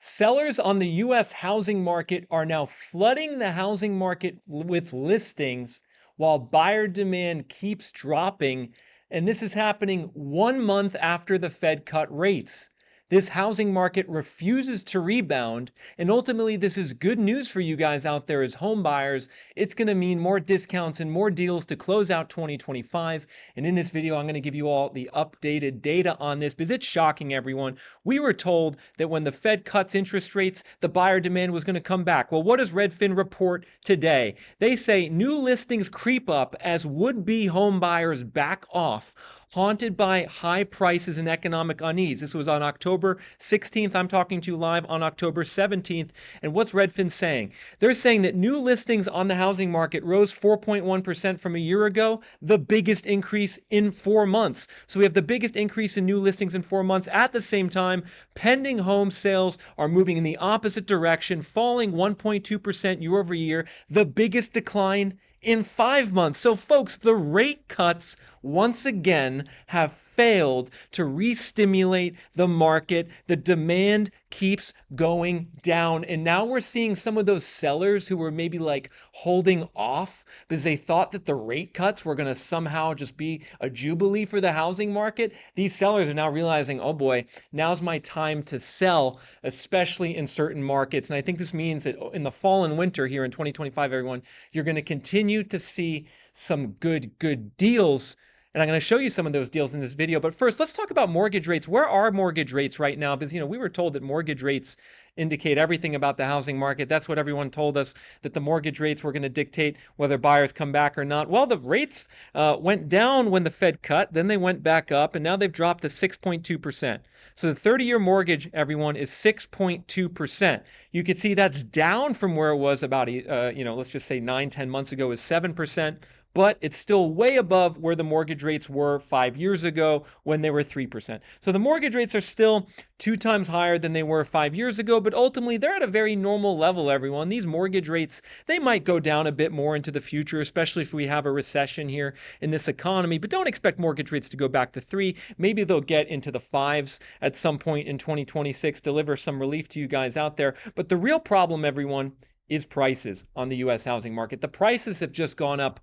Sellers on the US housing market are now flooding the housing market with listings while buyer demand keeps dropping. And this is happening 1 month after the Fed cut rates. This housing market refuses to rebound. And ultimately, this is good news for you guys out there as home buyers. It's going to mean more discounts and more deals to close out 2025. And in this video, I'm going to give you all the updated data on this because it's shocking, everyone. We were told that when the Fed cuts interest rates, the buyer demand was going to come back. Well, what does Redfin report today? They say new listings creep up as would-be home buyers back off, haunted by high prices and economic unease. This was on October 16th. I'm talking to you live on October 17th. And what's Redfin saying? They're saying that new listings on the housing market rose 4.1% from a year ago, the biggest increase in 4 months. So we have the biggest increase in new listings in 4 months. At the same time, pending home sales are moving in the opposite direction, falling 1.2% year over year, the biggest decline in 5 months. So folks, the rate cuts once again have failed to re-stimulate the market. The demand keeps going down. And now we're seeing some of those sellers who were maybe like holding off because they thought that the rate cuts were going to somehow just be a jubilee for the housing market. These sellers are now realizing, oh boy, now's my time to sell, especially in certain markets. And I think this means that in the fall and winter here in 2025, everyone, you're going to continue to see some good deals. And I'm going to show you some of those deals in this video. But first, let's talk about mortgage rates. Where are mortgage rates right now? Because, we were told that mortgage rates indicate everything about the housing market. That's what everyone told us, that the mortgage rates were going to dictate whether buyers come back or not. Well, the rates went down when the Fed cut, then they went back up, and now they've dropped to 6.2%. So the 30-year mortgage, everyone, is 6.2%. You can see that's down from where it was about, let's just say 9-10 months ago, is 7%. But it's still way above where the mortgage rates were 5 years ago when they were 3%. So the mortgage rates are still 2 times higher than they were 5 years ago, but ultimately they're at a very normal level, everyone. These mortgage rates, they might go down a bit more into the future, especially if we have a recession here in this economy, but don't expect mortgage rates to go back to 3. Maybe they'll get into the 5s at some point in 2026, deliver some relief to you guys out there. But the real problem, everyone, is prices on the US housing market. The prices have just gone up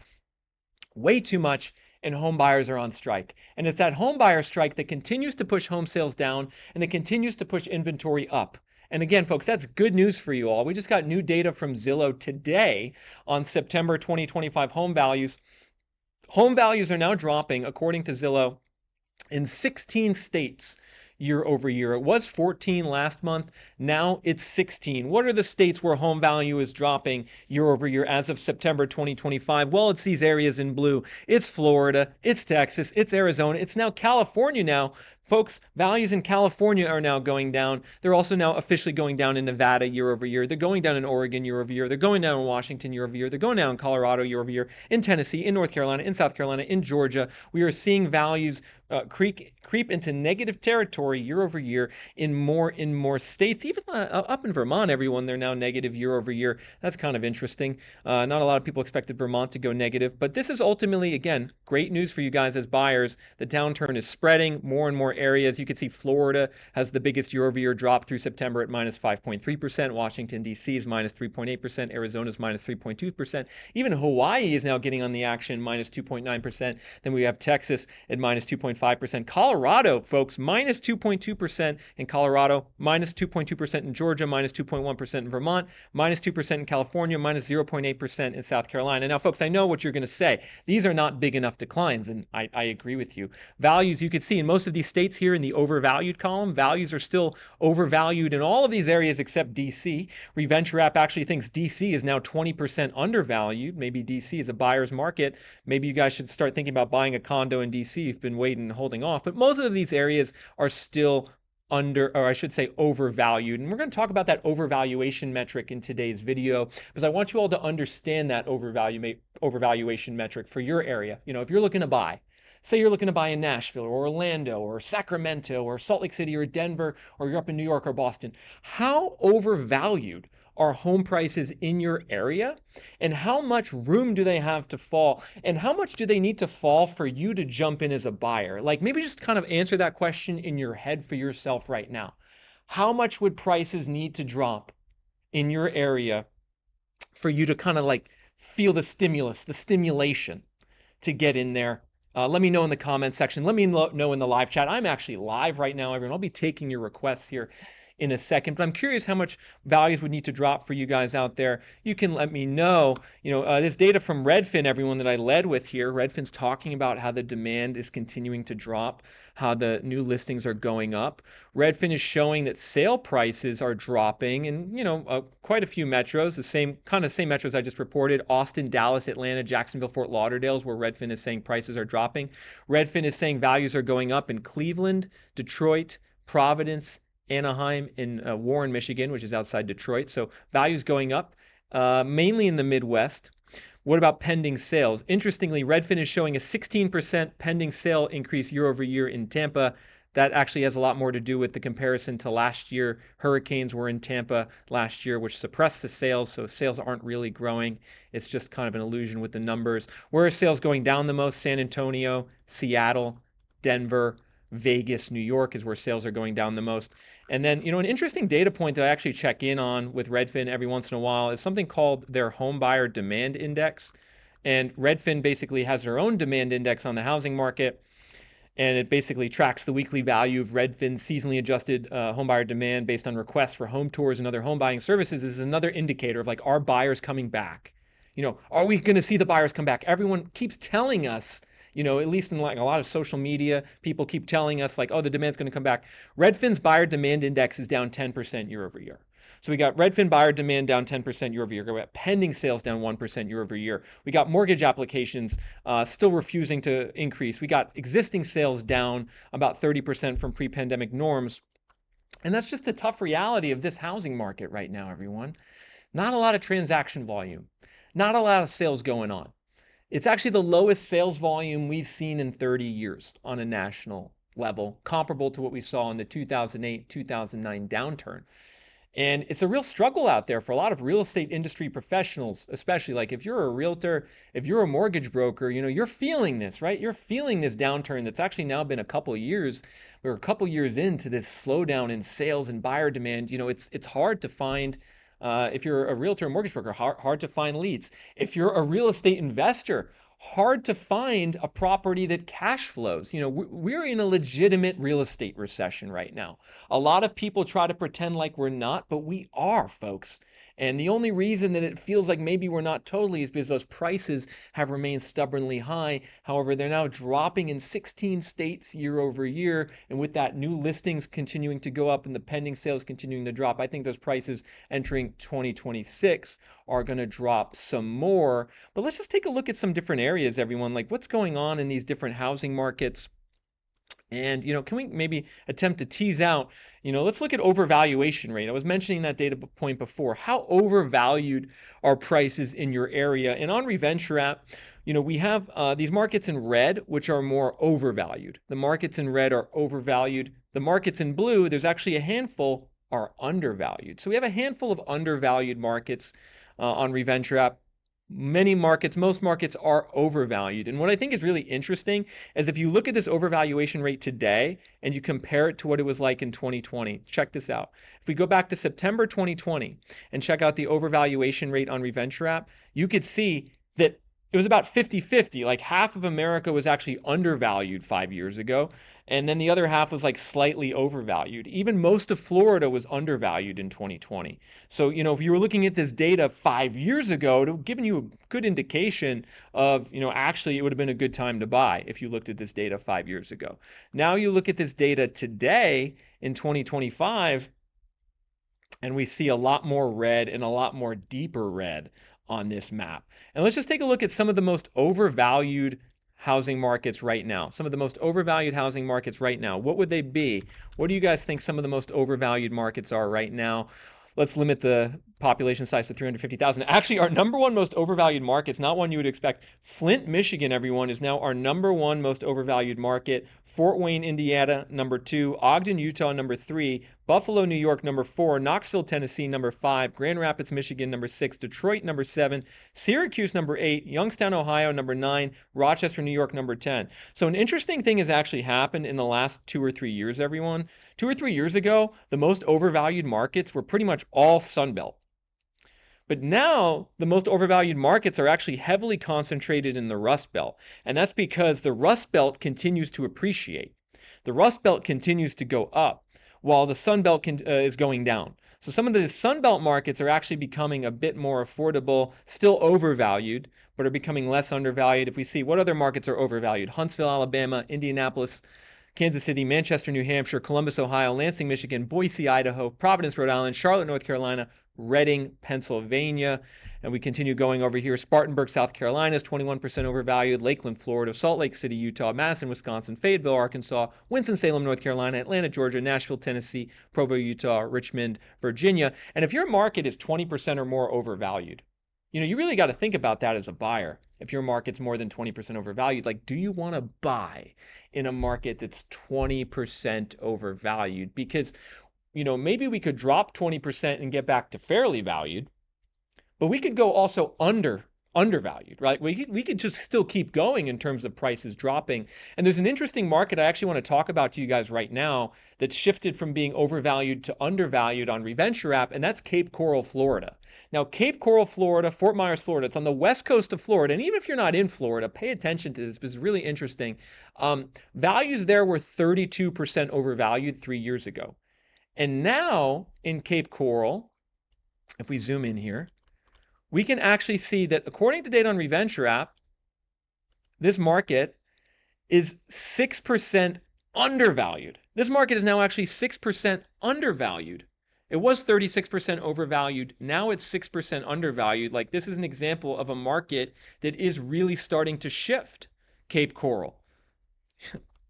way too much, and home buyers are on strike. And it's that home buyer strike that continues to push home sales down and that continues to push inventory up. And again, folks, that's good news for you all. We just got new data from Zillow today on September 2025 home values. Home values are now dropping, according to Zillow, in 16 states year over year. It was 14 last month. Now it's 16. What are the states where home value is dropping year over year as of September 2025? Well, it's these areas in blue. It's Florida, it's Texas, it's Arizona, it's now California now. Folks, values in California are now going down. They're also now officially going down in Nevada year over year. They're going down in Oregon year over year. They're going down in Washington year over year. They're going down in Colorado year over year, in Tennessee, in North Carolina, in South Carolina, in Georgia. We are seeing values creep into negative territory year over year in more states. Even up in Vermont, everyone, they're now negative year over year. That's kind of interesting. Not a lot of people expected Vermont to go negative, but this is ultimately, again, great news for you guys as buyers. The downturn is spreading more and more areas. You can see Florida has the biggest year over year drop through September at minus 5.3%. Washington, D.C. is minus 3.8%. Arizona is minus 3.2%. Even Hawaii is now getting on the action, minus 2.9%. Then we have Texas at minus 2.5%. Colorado, folks, minus 2.2% in Colorado, minus 2.2% in Georgia, minus 2.1% in Vermont, minus 2% in California, minus 0.8% in South Carolina. Now, folks, I know what you're going to say. These are not big enough declines, and I agree with you. Values, you can see in most of these states here in the overvalued column, values are still overvalued in all of these areas except DC. Reventure App actually thinks DC is now 20% undervalued. Maybe DC is a buyer's market. Maybe you guys should start thinking about buying a condo in DC. You've been waiting and holding off. But most of these areas are still overvalued. And we're going to talk about that overvaluation metric in today's video because I want you all to understand that overvaluation metric for your area. If you're looking to buy, say you're looking to buy in Nashville or Orlando or Sacramento or Salt Lake City or Denver, or you're up in New York or Boston, how overvalued are home prices in your area, and how much room do they have to fall, and how much do they need to fall for you to jump in as a buyer? Like, maybe just kind of answer that question in your head for yourself right now. How much would prices need to drop in your area for you to kind of like feel the stimulus, the stimulation to get in there? Let me know in the comment section. Let me know in the live chat. I'm actually live right now, everyone. I'll be taking your requests here in a second, but I'm curious how much values would need to drop for you guys out there. You can let me know. This data from Redfin, everyone, that I led with here. Redfin's talking about how the demand is continuing to drop, how the new listings are going up. Redfin is showing that sale prices are dropping in, quite a few metros, the same metros I just reported: Austin, Dallas, Atlanta, Jacksonville, Fort Lauderdale, where Redfin is saying prices are dropping. Redfin is saying values are going up in Cleveland, Detroit, Providence, Anaheim, in Warren, Michigan, which is outside Detroit. So values going up, mainly in the Midwest. What about pending sales? Interestingly, Redfin is showing a 16% pending sale increase year over year in Tampa. That actually has a lot more to do with the comparison to last year. Hurricanes were in Tampa last year, which suppressed the sales, so sales aren't really growing. It's just kind of an illusion with the numbers. Where are sales going down the most? San Antonio, Seattle, Denver, Vegas, New York is where sales are going down the most. And then, an interesting data point that I actually check in on with Redfin every once in a while is something called their home buyer demand index. And Redfin basically has their own demand index on the housing market, and it basically tracks the weekly value of Redfin's seasonally adjusted home buyer demand based on requests for home tours and other home buying services. This is another indicator of like, are buyers coming back? Are we going to see the buyers come back? Everyone keeps telling us, at least in like a lot of social media, people keep telling us like, oh, the demand's going to come back. Redfin's buyer demand index is down 10% year over year. So we got Redfin buyer demand down 10% year over year. We got pending sales down 1% year over year. We got mortgage applications still refusing to increase. We got existing sales down about 30% from pre-pandemic norms. And that's just the tough reality of this housing market right now, everyone. Not a lot of transaction volume, not a lot of sales going on. It's actually the lowest sales volume we've seen in 30 years on a national level, comparable to what we saw in the 2008, 2009 downturn. And it's a real struggle out there for a lot of real estate industry professionals, especially like if you're a realtor, if you're a mortgage broker, you're feeling this, right? You're feeling this downturn that's actually now been a couple of years. We're a couple of years into this slowdown in sales and buyer demand. It's hard to find, if you're a realtor or mortgage broker, hard to find leads. If you're a real estate investor, hard to find a property that cash flows. We're in a legitimate real estate recession right now. A lot of people try to pretend like we're not, but we are, folks. And the only reason that it feels like maybe we're not totally is because those prices have remained stubbornly high. However, they're now dropping in 16 states year over year. And with that, new listings continuing to go up and the pending sales continuing to drop, I think those prices entering 2026 are going to drop some more. But let's just take a look at some different areas, everyone. Like, what's going on in these different housing markets? And, can we maybe attempt to tease out, let's look at overvaluation rate. I was mentioning that data point before. How overvalued are prices in your area? And on Reventure app, we have these markets in red, which are more overvalued. The markets in red are overvalued. The markets in blue, there's actually a handful, are undervalued. So we have a handful of undervalued markets on Reventure app. Most markets are overvalued. And what I think is really interesting is if you look at this overvaluation rate today and you compare it to what it was like in 2020, check this out. If we go back to September 2020 and check out the overvaluation rate on Reventure app, you could see that it was about 50-50. Like half of America was actually undervalued 5 years ago, and then the other half was like slightly overvalued. Even most of Florida was undervalued in 2020. So, if you were looking at this data 5 years ago, it would have given you a good indication of, actually it would have been a good time to buy if you looked at this data 5 years ago. Now you look at this data today in 2025, and we see a lot more red and a lot more deeper red on this map. And let's just take a look at some of the most overvalued housing markets right now. Some of the most overvalued housing markets right now. What would they be? What do you guys think some of the most overvalued markets are right now? Let's limit the population size to 350,000. Actually, our number one most overvalued market is not one you would expect. Flint, Michigan, everyone, is now our number one most overvalued market. Fort Wayne, Indiana, number 2, Ogden, Utah, number 3, Buffalo, New York, number 4, Knoxville, Tennessee, number 5, Grand Rapids, Michigan, number 6, Detroit, number 7, Syracuse, number 8, Youngstown, Ohio, number 9, Rochester, New York, number 10. So an interesting thing has actually happened in the last 2 or 3 years, everyone. 2 or 3 years ago, the most overvalued markets were pretty much all Sunbelt. But now the most overvalued markets are actually heavily concentrated in the Rust Belt. And that's because the Rust Belt continues to appreciate. The Rust Belt continues to go up while the Sun Belt is going down. So some of the Sun Belt markets are actually becoming a bit more affordable, still overvalued, but are becoming less undervalued. If we see what other markets are overvalued, Huntsville, Alabama, Indianapolis, Kansas City, Manchester, New Hampshire, Columbus, Ohio, Lansing, Michigan, Boise, Idaho, Providence, Rhode Island, Charlotte, North Carolina, Reading, Pennsylvania. And we continue going over here. Spartanburg, South Carolina is 21% overvalued. Lakeland, Florida, Salt Lake City, Utah, Madison, Wisconsin, Fayetteville, Arkansas, Winston-Salem, North Carolina, Atlanta, Georgia, Nashville, Tennessee, Provo, Utah, Richmond, Virginia. And if your market is 20% or more overvalued, you really got to think about that as a buyer. If your market's more than 20% overvalued, like, do you want to buy in a market that's 20% overvalued? Because, maybe we could drop 20% and get back to fairly valued, but we could go also undervalued, right? We could just still keep going in terms of prices dropping. And there's an interesting market I actually want to talk about to you guys right now that's shifted from being overvalued to undervalued on Reventure app, and that's Cape Coral, Florida. Now, Cape Coral, Florida, Fort Myers, Florida, it's on the west coast of Florida. And even if you're not in Florida, pay attention to this. It's really interesting. Values there were 32% overvalued 3 years ago. And now in Cape Coral, if we zoom in here, we can actually see that according to data on Reventure app, this market is 6% undervalued. This market is now actually 6% undervalued. It was 36% overvalued. Now it's 6% undervalued. Like, this is an example of a market that is really starting to shift. Cape Coral.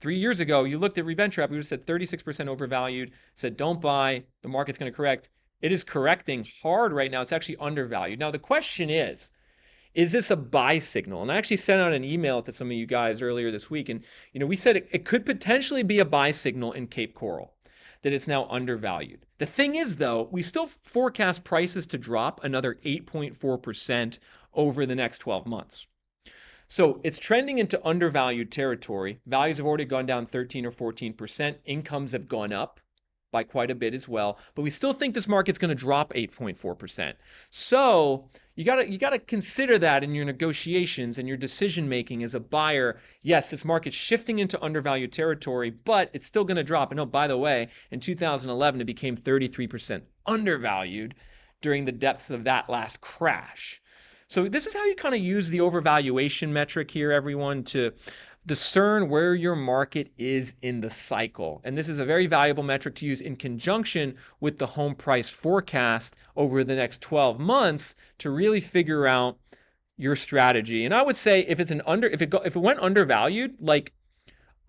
3 years ago, you looked at Reventure app, we would have said 36% overvalued, said don't buy, the market's going to correct. It is correcting hard right now. It's actually undervalued. Now, the question is this a buy signal? And I actually sent out an email to some of you guys earlier this week. And, we said it could potentially be a buy signal in Cape Coral, that it's now undervalued. The thing is, though, we still forecast prices to drop another 8.4% over the next 12 months. So it's trending into undervalued territory. Values have already gone down 13 or 14%. Incomes have gone up by quite a bit as well, but we still think this market's going to drop 8.4%. So you got to consider that in your negotiations and your decision making as a buyer. Yes, this market's shifting into undervalued territory, but it's still going to drop. And oh, by the way, in 2011 it became 33% undervalued during the depths of that last crash. So this is how you kind of use the overvaluation metric here, everyone, to discern where your market is in the cycle. And this is a very valuable metric to use in conjunction with the home price forecast over the next 12 months to really figure out your strategy. And I would say if it went undervalued, like,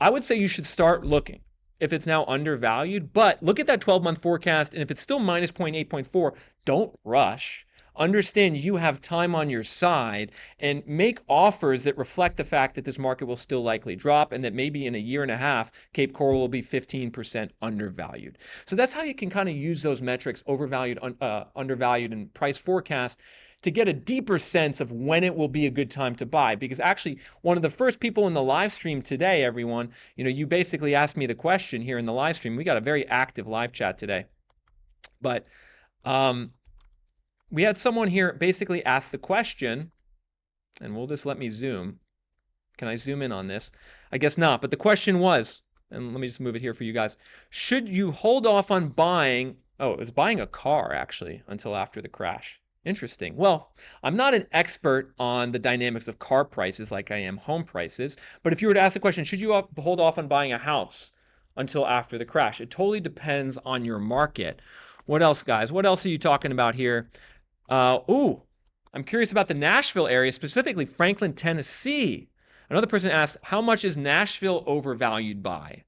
I would say you should start looking if it's now undervalued, but look at that 12-month forecast, and if it's still minus 0.8, 0.4, don't rush. Understand you have time on your side and make offers that reflect the fact that this market will still likely drop and that maybe in a year and a half, Cape Coral will be 15% undervalued. So that's how you can kind of use those metrics, overvalued, undervalued, and price forecast, to get a deeper sense of when it will be a good time to buy. Because actually, one of the first people in the live stream today, everyone, you basically asked me the question here in the live stream. We got a very active live chat today. But we had someone here basically ask the question, and we'll just let me zoom. Can I zoom in on this? I guess not, but the question was, and let me just move it here for you guys. Should you hold off on buying, it was buying a car actually, until after the crash. Interesting. Well, I'm not an expert on the dynamics of car prices like I am home prices, but if you were to ask the question, should you hold off on buying a house until after the crash? It totally depends on your market. What else, guys? What else are you talking about here? I'm curious about the Nashville area, specifically Franklin, Tennessee. Another person asked, how much is Nashville overvalued by?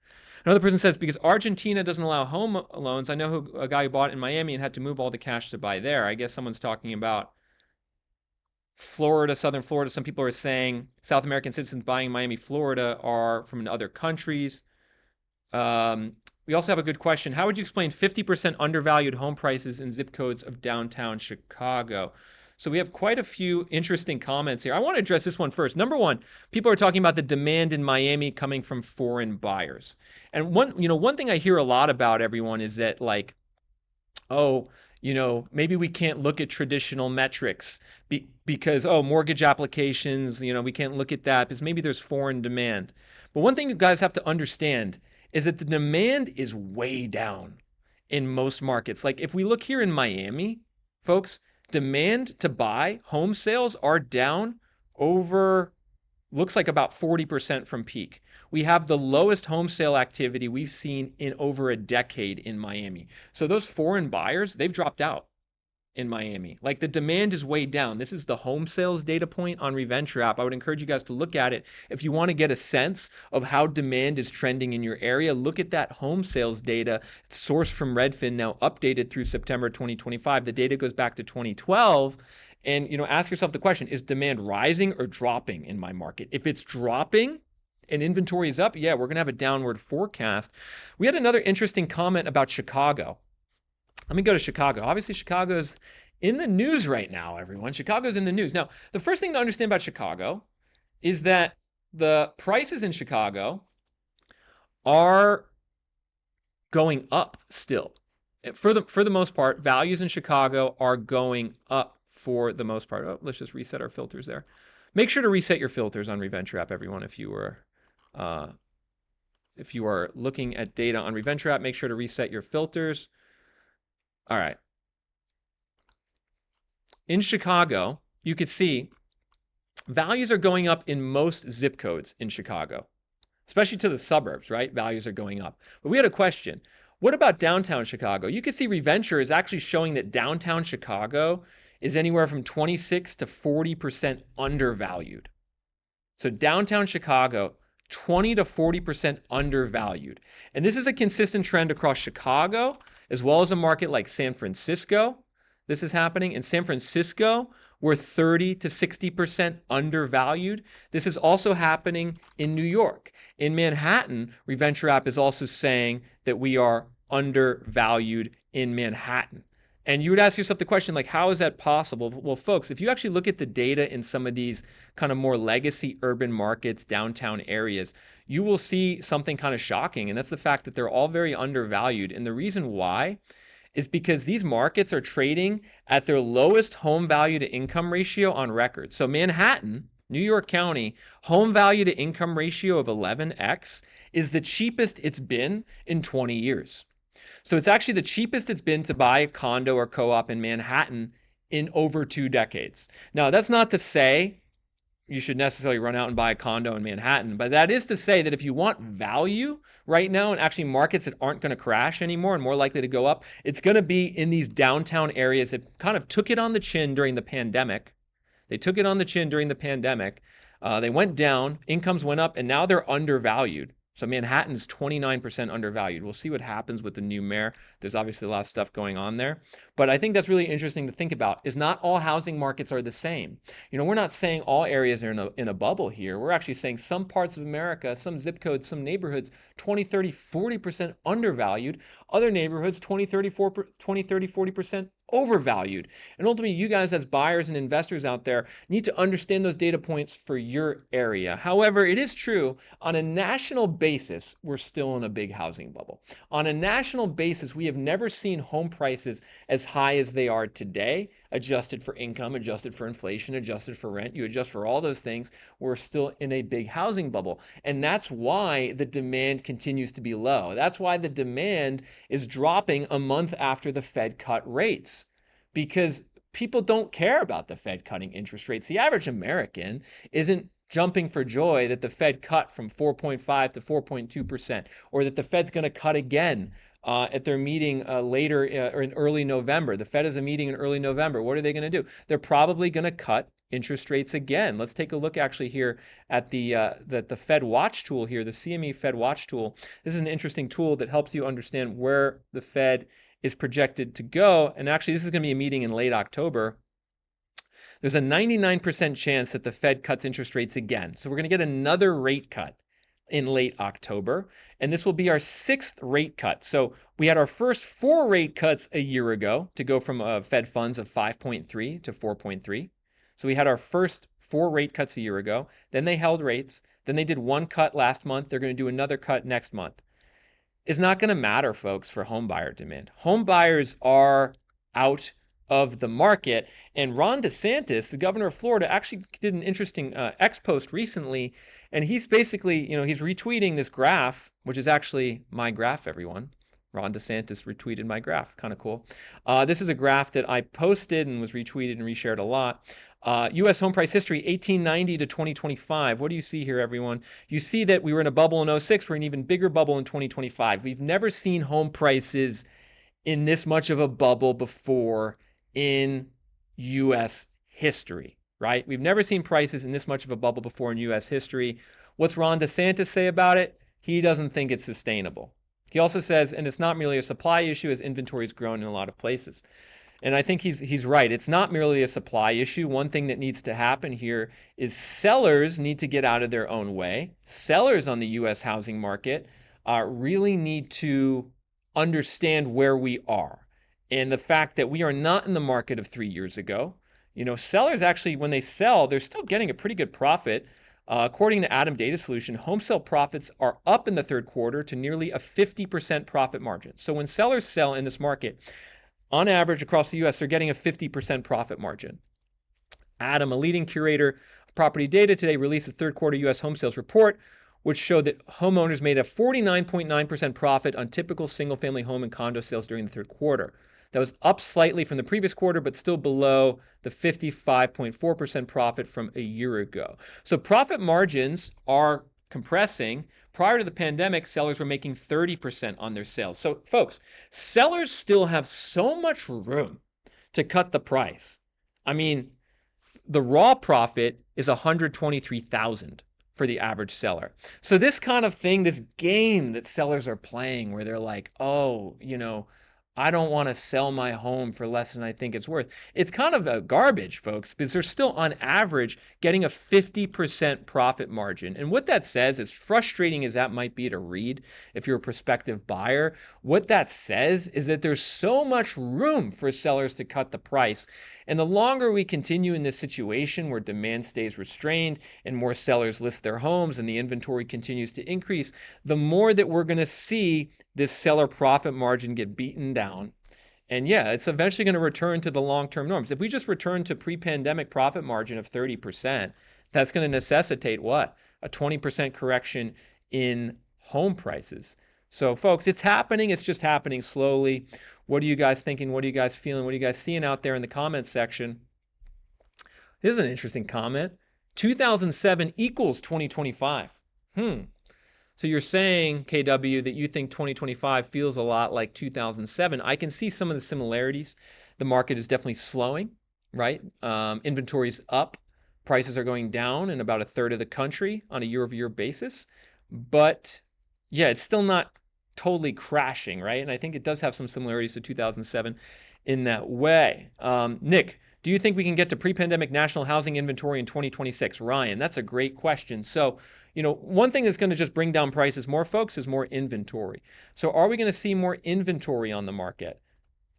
Another person says, because Argentina doesn't allow home loans. I know a guy who bought in Miami and had to move all the cash to buy there. I guess someone's talking about Florida, Southern Florida. Some people are saying South American citizens buying Miami, Florida are from other countries. We also have a good question. How would you explain 50% undervalued home prices in zip codes of downtown Chicago? So we have quite a few interesting comments here. I want to address this one first. Number one, people are talking about the demand in Miami coming from foreign buyers. And one thing I hear a lot about, everyone, is that, like, oh, maybe we can't look at traditional metrics because, oh, mortgage applications, we can't look at that because maybe there's foreign demand. But one thing you guys have to understand is that the demand is way down in most markets. Like, if we look here in Miami, folks, demand to buy home sales are down over, looks like, about 40% from peak. We have the lowest home sale activity we've seen in over a decade in Miami. So those foreign buyers, they've dropped out in Miami. Like, the demand is way down. This is the home sales data point on ReventureApp. I would encourage you guys to look at it. If you want to get a sense of how demand is trending in your area, look at that home sales data. It's sourced from Redfin, now updated through September 2025. The data goes back to 2012. And, ask yourself the question, is demand rising or dropping in my market? If it's dropping and inventory is up, yeah, we're going to have a downward forecast. We had another interesting comment about Chicago. Let me go to Chicago. Obviously, Chicago's in the news right now, everyone. Chicago's in the news. Now, the first thing to understand about Chicago is that the prices in Chicago are going up still. For the most part, values in Chicago are going up for the most part. Oh, let's just reset our filters there. Make sure to reset your filters on ReventureApp, everyone. If you are looking at data on ReventureApp, make sure to reset your filters. All right. In Chicago, you could see values are going up in most zip codes in Chicago, especially to the suburbs, right? Values are going up. But we had a question. What about downtown Chicago? You can see Reventure is actually showing that downtown Chicago is anywhere from 26 to 40% undervalued. So downtown Chicago, 20 to 40% undervalued. And this is a consistent trend across Chicago, as well as a market like San Francisco. This is happening. In San Francisco, we're 30 to 60% undervalued. This is also happening in New York. In Manhattan, ReventureApp is also saying that we are undervalued in Manhattan. And you would ask yourself the question, like, how is that possible? Well, folks, if you actually look at the data in some of these kind of more legacy urban markets, downtown areas, you will see something kind of shocking. And that's the fact that they're all very undervalued. And the reason why is because these markets are trading at their lowest home value to income ratio on record. So Manhattan, New York County, home value to income ratio of 11x is the cheapest it's been in 20 years. So it's actually the cheapest it's been to buy a condo or co-op in Manhattan in over 2 decades. Now, that's not to say you should necessarily run out and buy a condo in Manhattan, but that is to say that if you want value right now and actually markets that aren't going to crash anymore and more likely to go up, it's going to be in these downtown areas that kind of took it on the chin during the pandemic. They took it on the chin during the pandemic. They went down, incomes went up, and now they're undervalued. So Manhattan's 29% undervalued. We'll see what happens with the new mayor. There's obviously a lot of stuff going on there. But I think that's really interesting to think about, is not all housing markets are the same. We're not saying all areas are in a bubble here. We're actually saying some parts of America, some zip codes, some neighborhoods, 20, 30, 40% undervalued. Other neighborhoods, 20, 30, 40% overvalued. And ultimately, you guys as buyers and investors out there need to understand those data points for your area. However, it is true, on a national basis, we're still in a big housing bubble. On a national basis, we have never seen home prices as high as they are today, adjusted for income, adjusted for inflation, adjusted for rent. You adjust for all those things, we're still in a big housing bubble. And that's why the demand continues to be low. That's why the demand is dropping a month after the Fed cut rates, because people don't care about the Fed cutting interest rates. The average American isn't jumping for joy that the Fed cut from 4.5 to 4.2%, or that the Fed's going to cut again at their meeting later or in early November. The Fed has a meeting in early November. What are they going to do? They're probably going to cut interest rates again. Let's take a look actually here at the Fed Watch tool here, the CME Fed Watch tool. This is an interesting tool that helps you understand where the Fed is projected to go. And actually, this is going to be a meeting in late October. There's a 99% chance that the Fed cuts interest rates again. So we're going to get another rate cut in late October, and this will be our 6th rate cut. So we had our first 4 rate cuts a year ago to go from Fed funds of 5.3 to 4.3. So we had our first 4 rate cuts a year ago. Then they held rates. Then they did 1 cut last month. They're going to do another cut next month. It's not going to matter, folks, for home buyer demand. Home buyers are out of the market. And Ron DeSantis, the governor of Florida, actually did an interesting X post recently. And he's basically, he's retweeting this graph, which is actually my graph, everyone. Ron DeSantis retweeted my graph. Kind of cool. This is a graph that I posted and was retweeted and reshared a lot. U.S. home price history, 1890 to 2025. What do you see here, everyone? You see that we were in a bubble in 06. We're in an even bigger bubble in 2025. We've never seen home prices in this much of a bubble before in U.S. history, right? We've never seen prices in this much of a bubble before in U.S. history. What's Ron DeSantis say about it? He doesn't think it's sustainable. He also says, and it's not merely a supply issue as inventory has grown in a lot of places. And I think he's right. It's not merely a supply issue. One thing that needs to happen here is sellers need to get out of their own way. Sellers on the U.S. housing market really need to understand where we are and the fact that we are not in the market of 3 years ago. Sellers actually, when they sell, they're still getting a pretty good profit. According to Adam Data Solution, home sale profits are up in the third quarter to nearly a 50% profit margin. So when sellers sell in this market, on average, across the U.S., they're getting a 50% profit margin. Adam, a leading curator of property data, today released a third quarter U.S. home sales report, which showed that homeowners made a 49.9% profit on typical single-family home and condo sales during the third quarter. That was up slightly from the previous quarter, but still below the 55.4% profit from a year ago. So profit margins are compressing. Prior to the pandemic, sellers were making 30% on their sales. So folks, sellers still have so much room to cut the price. I mean, the raw profit is $123,000 for the average seller. So this kind of thing, this game that sellers are playing where they're like, oh, I don't want to sell my home for less than I think it's worth. It's kind of a garbage, folks, because they're still on average getting a 50% profit margin. And what that says, as frustrating as that might be to read if you're a prospective buyer, what that says is that there's so much room for sellers to cut the price. And the longer we continue in this situation where demand stays restrained and more sellers list their homes and the inventory continues to increase, the more that we're going to see this seller profit margin get beaten down. And yeah, it's eventually going to return to the long-term norms. If we just return to pre-pandemic profit margin of 30%, that's going to necessitate what? A 20% correction in home prices. So folks, it's happening. It's just happening slowly. What are you guys thinking? What are you guys feeling? What are you guys seeing out there in the comments section? Here's an interesting comment. 2007 equals 2025. So you're saying, KW, that you think 2025 feels a lot like 2007. I can see some of the similarities. The market is definitely slowing, right? Inventory's up. Prices are going down in about a third of the country on a year-over-year basis. But yeah, it's still not totally crashing, right? And I think it does have some similarities to 2007 in that way. Nick, do you think we can get to pre-pandemic national housing inventory in 2026? Ryan, that's a great question. So, one thing that's going to just bring down prices more, folks, is more inventory. So are we going to see more inventory on the market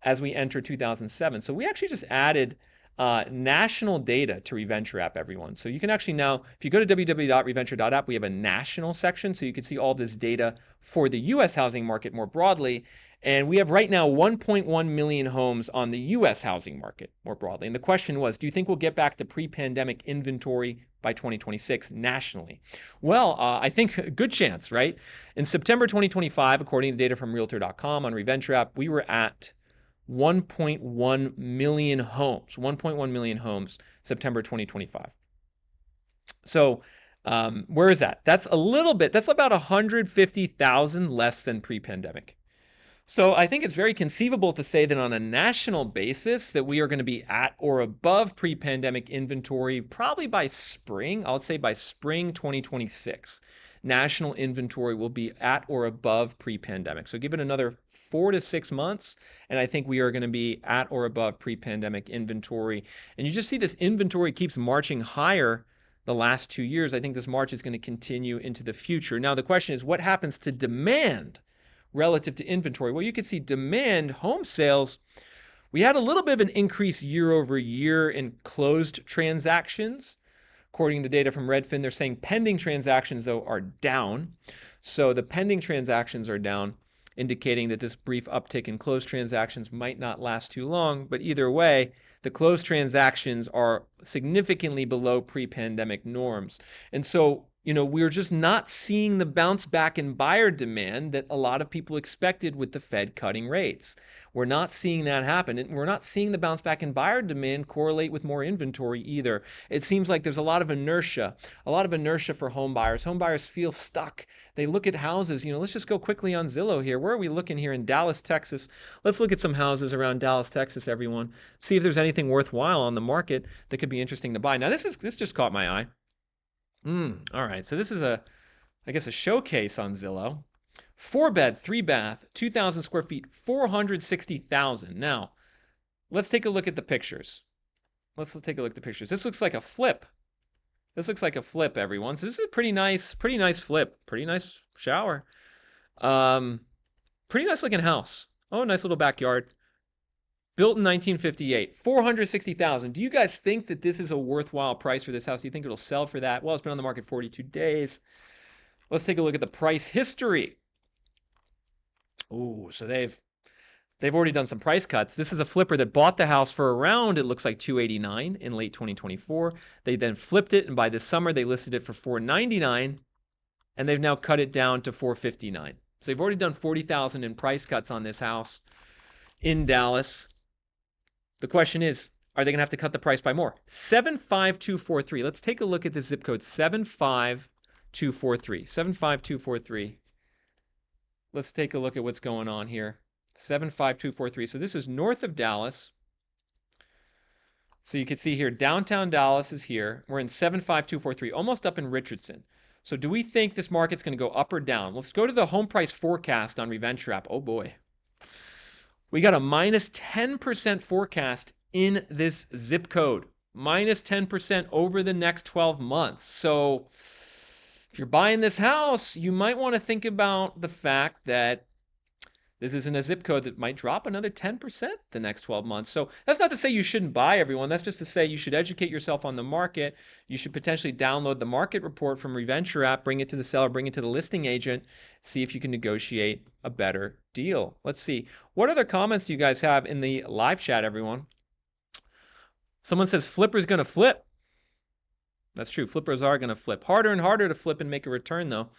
as we enter 2007? So we actually just added national data to Reventure app, everyone. So you can actually now, if you go to www.reventure.app, we have a national section, so you can see all this data for the U.S. housing market more broadly. And we have right now 1.1 million homes on the U.S. housing market more broadly. And the question was, do you think we'll get back to pre-pandemic inventory by 2026 nationally? Well, I think a good chance, right? In September 2025, according to data from Realtor.com on Reventure app, we were at 1.1 million homes, 1.1 million homes, September 2025. So where is that? That's a little bit, that's about 150,000 less than pre-pandemic. So I think it's very conceivable to say that on a national basis that we are going to be at or above pre-pandemic inventory probably by spring. I'll say by spring 2026. National inventory will be at or above pre-pandemic. So give it another 4 to 6 months, and I think we are going to be at or above pre-pandemic inventory. And you just see this inventory keeps marching higher the last 2 years. I think this march is going to continue into the future. Now, the question is, what happens to demand relative to inventory? Well, you can see demand, home sales, we had a little bit of an increase year over year in closed transactions. According to data from Redfin, they're saying pending transactions, though, are down. So the pending transactions are down, indicating that this brief uptick in closed transactions might not last too long. But either way, the closed transactions are significantly below pre-pandemic norms. And so, we're just not seeing the bounce back in buyer demand that a lot of people expected with the Fed cutting rates. We're not seeing that happen. And we're not seeing the bounce back in buyer demand correlate with more inventory either. It seems like there's a lot of inertia for home buyers. Home buyers feel stuck. They look at houses. Let's just go quickly on Zillow here. Where are we looking here in Dallas, Texas? Let's look at some houses around Dallas, Texas, everyone. See if there's anything worthwhile on the market that could be interesting to buy. Now, this just caught my eye. All right, so this is I guess a showcase on Zillow. 4-bed, 3-bath, 2,000 square feet, 460,000. Now, let's take a look at the pictures. Let's take a look at the pictures. This looks like a flip. Everyone. So this is a pretty nice flip. Pretty nice shower. Pretty nice looking house. Oh, nice little backyard. Built in 1958, 460,000. Do you guys think that this is a worthwhile price for this house? Do you think it'll sell for that? Well, it's been on the market 42 days. Let's take a look at the price history. Oh, so they've already done some price cuts. This is a flipper that bought the house for around, it looks like $289 in late 2024. They then flipped it, and by this summer they listed it for $499, and they've now cut it down to $459. So they've already done $40,000 in price cuts on this house in Dallas. The question is, are they going to have to cut the price by more? 75243. Let's take a look at the zip code 75243. 75243. Let's take a look at what's going on here. 75243. So this is north of Dallas. So you can see here, downtown Dallas is here. We're in 75243, almost up in Richardson. So do we think this market's going to go up or down? Let's go to the home price forecast on ReventureApp. Oh boy. We got a minus 10% forecast in this zip code. Minus 10% over the next 12 months. So if you're buying this house, you might want to think about the fact that this isn't a zip code that might drop another 10% the next 12 months. So that's not to say you shouldn't buy, everyone. That's just to say you should educate yourself on the market. You should potentially download the market report from ReventureApp, bring it to the seller, bring it to the listing agent, see if you can negotiate a better deal. Let's see. What other comments do you guys have in the live chat, everyone? Someone says flipper's going to flip. That's true. Flippers are going to flip. Harder and harder to flip and make a return, though.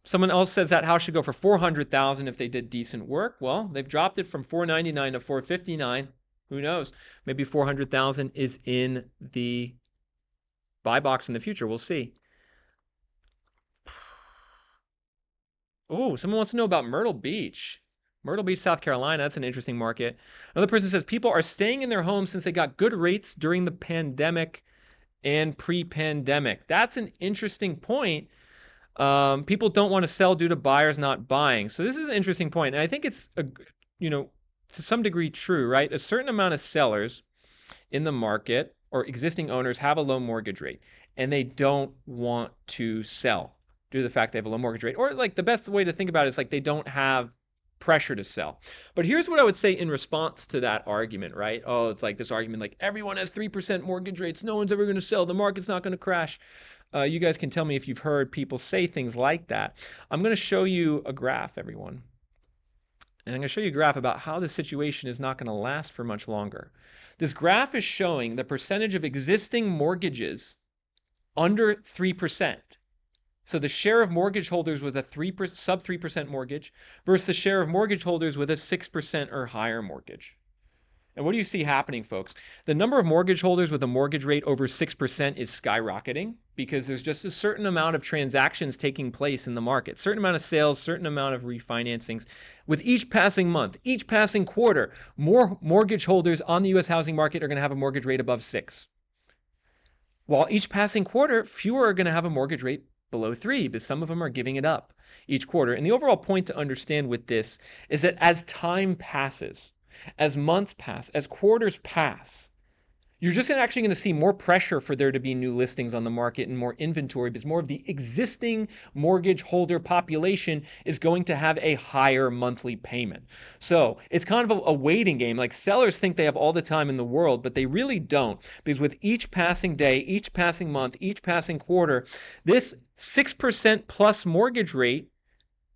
Someone else says that house should go for $400,000 if they did decent work. Well, they've dropped it from $499 to $459. Who knows? Maybe $400,000 is in the buy box in the future. We'll see. Oh, someone wants to know about Myrtle Beach. Myrtle Beach, South Carolina. That's an interesting market. Another person says people are staying in their homes since they got good rates during the pandemic and pre-pandemic. That's an interesting point. People don't want to sell due to buyers not buying. So this is an interesting point. And I think it's, to some degree true, right? A certain amount of sellers in the market or existing owners have a low mortgage rate and they don't want to sell due to the fact they have a low mortgage rate. Or like the best way to think about it is like they don't have pressure to sell. But here's what I would say in response to that argument, right? Oh, it's like this argument like everyone has 3% mortgage rates. No one's ever going to sell. The market's not going to crash. You guys can tell me if you've heard people say things like that. I'm going to show you a graph, everyone. And I'm going to show you a graph about how the situation is not going to last for much longer. This graph is showing the percentage of existing mortgages under 3%. So the share of mortgage holders with a sub 3% mortgage versus the share of mortgage holders with a 6% or higher mortgage. And what do you see happening, folks? The number of mortgage holders with a mortgage rate over 6% is skyrocketing because there's just a certain amount of transactions taking place in the market, certain amount of sales, certain amount of refinancings. With each passing month, each passing quarter, more mortgage holders on the U.S. housing market are going to have a mortgage rate above 6. While each passing quarter, fewer are going to have a mortgage rate below 3, but some of them are giving it up each quarter. And the overall point to understand with this is that as time passes, as months pass, as quarters pass, You're just actually going to see more pressure for there to be new listings on the market and more inventory because more of the existing mortgage holder population is going to have a higher monthly payment. So it's kind of a waiting game. Like sellers think they have all the time in the world, but they really don't, because with each passing day, each passing month, each passing quarter, this 6% plus mortgage rate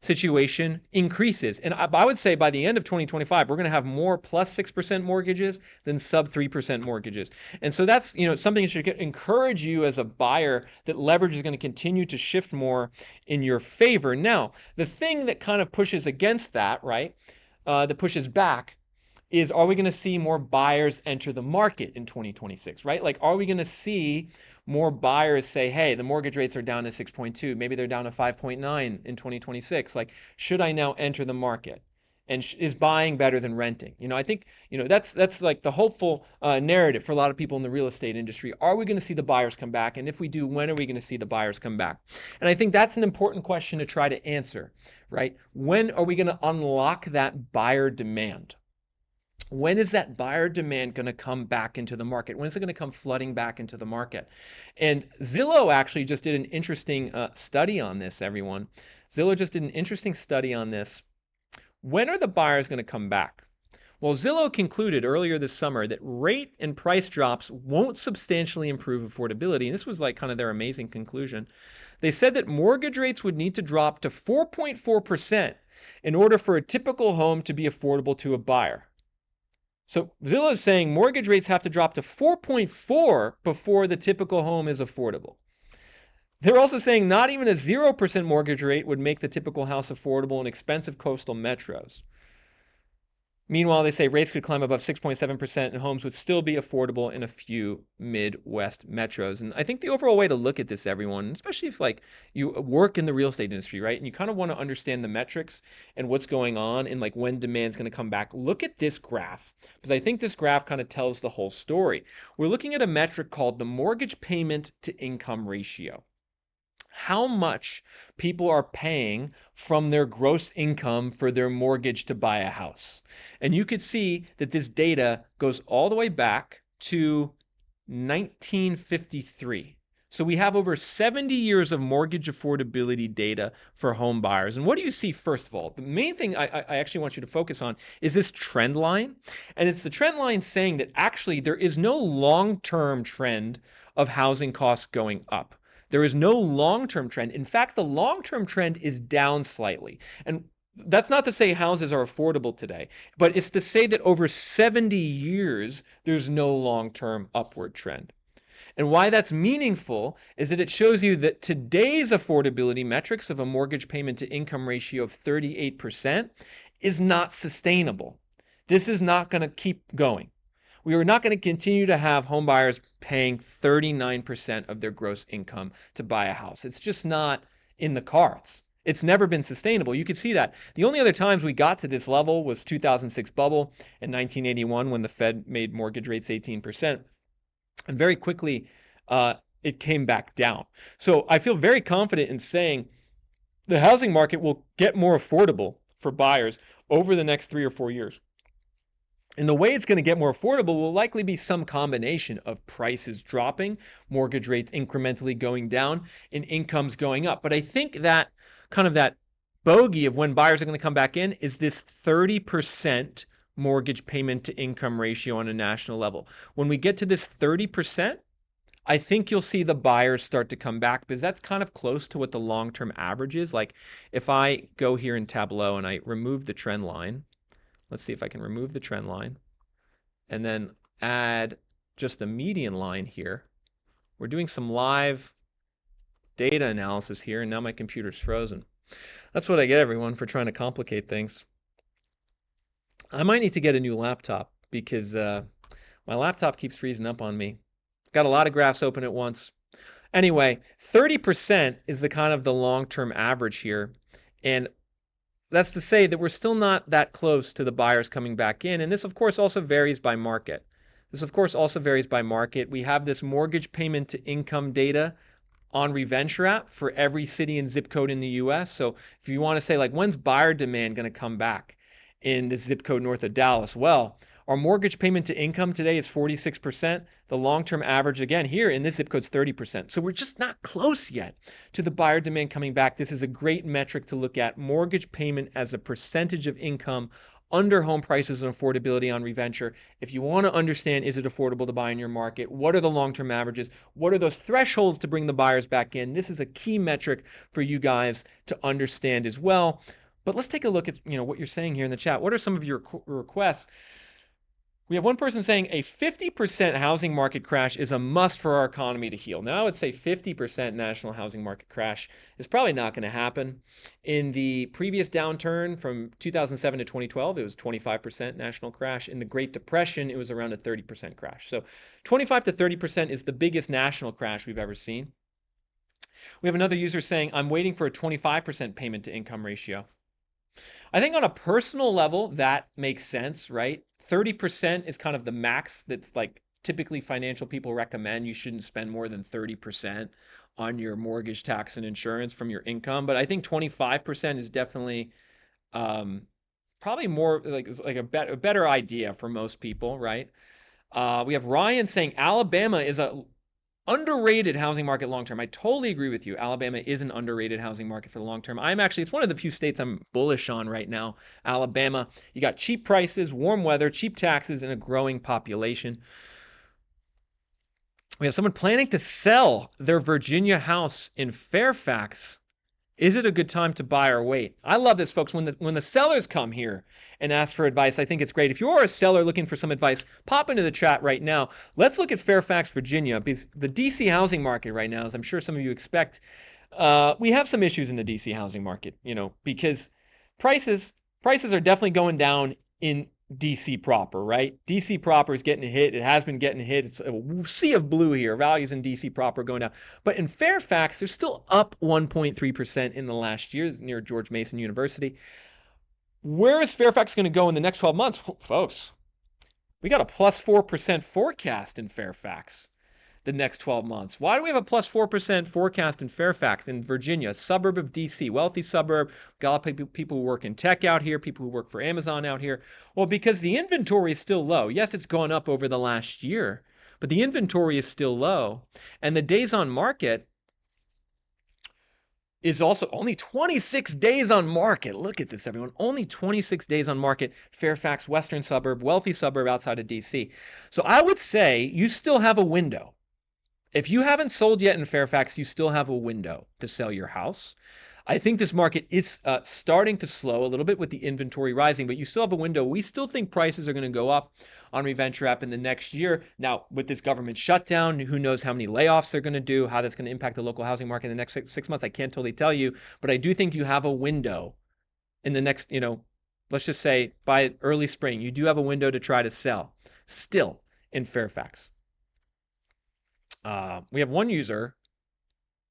situation increases. And I would say by the end of 2025, we're going to have more plus 6% mortgages than sub 3% mortgages. And so that's, something that should encourage you as a buyer, that leverage is going to continue to shift more in your favor. Now, the thing that kind of pushes against that, right, that pushes back, is, are we going to see more buyers enter the market in 2026, right? Like, are we going to see more buyers say, hey, the mortgage rates are down to 6.2, maybe they're down to 5.9 in 2026. Like, should I now enter the market? And is buying better than renting? I think, that's like the hopeful narrative for a lot of people in the real estate industry. Are we going to see the buyers come back? And if we do, when are we going to see the buyers come back? And I think that's an important question to try to answer, right? When are we going to unlock that buyer demand? When is that buyer demand going to come back into the market? When is it going to come flooding back into the market? And Zillow actually just did an interesting study on this, everyone. Zillow just did an interesting study on this. When are the buyers going to come back? Well, Zillow concluded earlier this summer that rate and price drops won't substantially improve affordability. And this was like kind of their amazing conclusion. They said that mortgage rates would need to drop to 4.4% in order for a typical home to be affordable to a buyer. So Zillow is saying mortgage rates have to drop to 4.4 before the typical home is affordable. They're also saying not even a 0% mortgage rate would make the typical house affordable in expensive coastal metros. Meanwhile, they say rates could climb above 6.7% and homes would still be affordable in a few Midwest metros. And I think the overall way to look at this, everyone, especially if like you work in the real estate industry, right? And you kind of want to understand the metrics and what's going on and like when demand's going to come back, look at this graph, because I think this graph kind of tells the whole story. We're looking at a metric called the mortgage payment to income ratio. How much people are paying from their gross income for their mortgage to buy a house. And you could see that this data goes all the way back to 1953. So we have over 70 years of mortgage affordability data for home buyers. And what do you see first of all? The main thing I actually want you to focus on is this trend line. And it's the trend line saying that actually there is no long-term trend of housing costs going up. There is no long-term trend. In fact, the long-term trend is down slightly. And that's not to say houses are affordable today, but it's to say that over 70 years, there's no long-term upward trend. And why that's meaningful is that it shows you that today's affordability metrics of a mortgage payment to income ratio of 38% is not sustainable. This is not going to keep going. We are not going to continue to have home buyers paying 39% of their gross income to buy a house. It's just not in the cards. It's never been sustainable. You could see that. The only other times we got to this level was 2006 bubble and 1981 when the Fed made mortgage rates 18%. And very quickly, it came back down. So I feel very confident in saying the housing market will get more affordable for buyers over the next 3 or 4 years. And the way it's going to get more affordable will likely be some combination of prices dropping, mortgage rates incrementally going down, and incomes going up. But I think that kind of that bogey of when buyers are going to come back in is this 30% mortgage payment to income ratio on a national level. When we get to this 30%, I think you'll see the buyers start to come back because that's kind of close to what the long-term average is. Like if I go here in Tableau and I remove the trend line, let's see if I can remove the trend line and then add just a median line here. We're doing some live data analysis here, and now my computer's frozen. That's what I get, everyone, for trying to complicate things. I might need to get a new laptop because my laptop keeps freezing up on me. Got a lot of graphs open at once. Anyway, 30% is the kind of the long-term average here. And that's to say that we're still not that close to the buyers coming back in. And this, of course, also varies by market. We have this mortgage payment to income data on Reventure app for every city and zip code in the US. So if you want to say, like, when's buyer demand going to come back in the zip code north of Dallas? Well, Our mortgage payment to income today is 46%. The long-term average, again, here in this zip code is 30%. So we're just not close yet to the buyer demand coming back. This is a great metric to look at. Mortgage payment as a percentage of income under home prices and affordability on reventure. If you want to understand, is it affordable to buy in your market? What are the long-term averages? What are those thresholds to bring the buyers back in? This is a key metric for you guys to understand as well. But let's take a look at what you're saying here in the chat. What are some of your requests? We have one person saying a 50% housing market crash is a must for our economy to heal. Now, I would say 50% national housing market crash is probably not going to happen. In the previous downturn from 2007 to 2012, it was 25% national crash. In the Great Depression, it was around a 30% crash. So 25 to 30% is the biggest national crash we've ever seen. We have another user saying, I'm waiting for a 25% payment to income ratio. I think on a personal level, that makes sense, right? 30% is kind of the max that's like typically financial people recommend. You shouldn't spend more than 30% on your mortgage, tax, and insurance from your income. But I think 25% is definitely probably more like a better idea for most people, right? We have Ryan saying Alabama is a underrated housing market long term. I totally agree with you. Alabama is an underrated housing market for the long term. It's one of the few states I'm bullish on right now. Alabama, you got cheap prices, warm weather, cheap taxes, and a growing population. We have someone planning to sell their Virginia house in Fairfax. Is it a good time to buy or wait? I love this, folks. When the sellers come here and ask for advice, I think it's great. If you're a seller looking for some advice, pop into the chat right now. Let's look at Fairfax, Virginia, because the DC housing market right now, as I'm sure some of you expect, we have some issues in the DC housing market, because prices are definitely going down in DC proper, right? DC proper is getting hit. It has been getting hit. It's a sea of blue here. Values in DC proper going down. But in Fairfax, they're still up 1.3% in the last year near George Mason University. Where is Fairfax going to go in the next 12 months? Folks, we got a plus 4% forecast in Fairfax the next 12 months. Why do we have a plus 4% forecast in Fairfax, in Virginia, a suburb of DC, wealthy suburb? Got a lot of people who work in tech out here, people who work for Amazon out here. Well, because the inventory is still low. Yes, it's gone up over the last year, but the inventory is still low. And the days on market is also only 26 days on market. Look at this, everyone. Only 26 days on market. Fairfax, western suburb, wealthy suburb outside of DC. So I would say you still have a window. If you haven't sold yet in Fairfax, you still have a window to sell your house. I think this market is starting to slow a little bit with the inventory rising, but you still have a window. We still think prices are going to go up on Reventure app in the next year. Now, with this government shutdown, who knows how many layoffs they're going to do, how that's going to impact the local housing market in the next six months. I can't totally tell you, but I do think you have a window in the next, let's just say by early spring, you do have a window to try to sell still in Fairfax. We have one user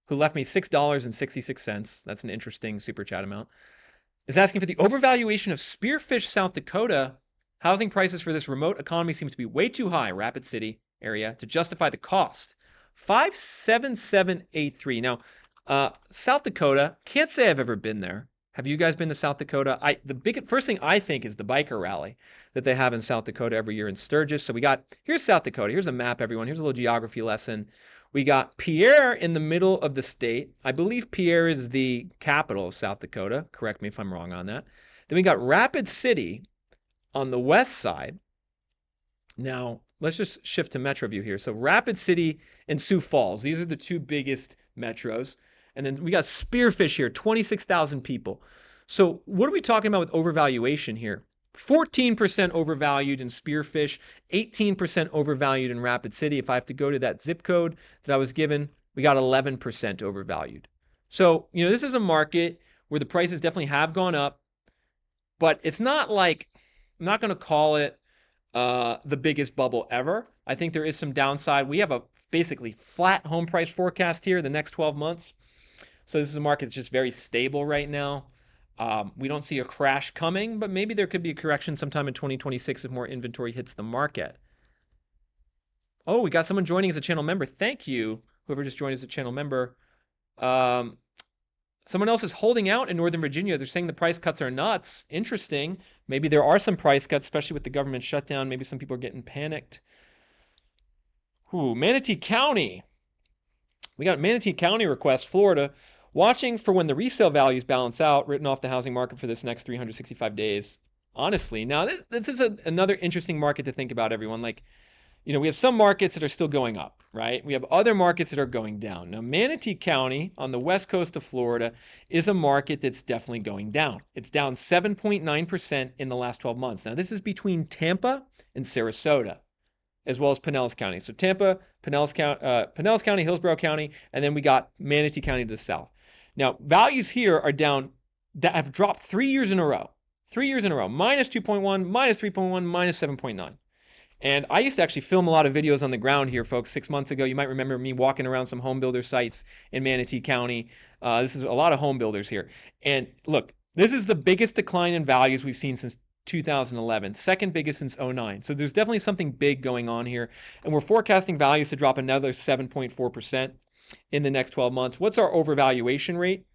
who left me $6.66. That's an interesting super chat amount. Is asking for the overvaluation of Spearfish, South Dakota. Housing prices for this remote economy seems to be way too high, Rapid City area, to justify the cost. 57783. Now, South Dakota, can't say I've ever been there. Have you guys been to South Dakota? The first thing I think is the biker rally that they have in South Dakota every year in Sturgis. So here's South Dakota. Here's a map, everyone. Here's a little geography lesson. We got Pierre in the middle of the state. I believe Pierre is the capital of South Dakota. Correct me if I'm wrong on that. Then we got Rapid City on the west side. Now, let's just shift to Metro View here. So Rapid City and Sioux Falls. These are the two biggest metros. And then we got Spearfish here, 26,000 people. So what are we talking about with overvaluation here? 14% overvalued in Spearfish, 18% overvalued in Rapid City. If I have to go to that zip code that I was given, we got 11% overvalued. So, this is a market where the prices definitely have gone up, but it's not like, I'm not going to call it the biggest bubble ever. I think there is some downside. We have a basically flat home price forecast here the next 12 months. So this is a market that's just very stable right now. We don't see a crash coming, but maybe there could be a correction sometime in 2026 if more inventory hits the market. Oh, we got someone joining as a channel member. Thank you, whoever just joined as a channel member. Someone else is holding out in Northern Virginia. They're saying the price cuts are nuts. Interesting. Maybe there are some price cuts, especially with the government shutdown. Maybe some people are getting panicked. Ooh, Manatee County. We got Manatee County request, Florida, watching for when the resale values balance out, written off the housing market for this next 365 days. Honestly, now this is another interesting market to think about, everyone. Like, we have some markets that are still going up, right? We have other markets that are going down. Now, Manatee County on the west coast of Florida is a market that's definitely going down. It's down 7.9% in the last 12 months. Now, this is between Tampa and Sarasota, as well as Pinellas County. So Tampa, Pinellas County, Hillsborough County, and then we got Manatee County to the south. Now, values here are down, that have dropped 3 years in a row. 3 years in a row, minus 2.1, minus 3.1, minus 7.9. And I used to actually film a lot of videos on the ground here, folks, 6 months ago. You might remember me walking around some home builder sites in Manatee County. This is a lot of home builders here. And look, this is the biggest decline in values we've seen since 2011, second biggest since 2009. So there's definitely something big going on here. And we're forecasting values to drop another 7.4% in the next 12 months. What's our overvaluation rate?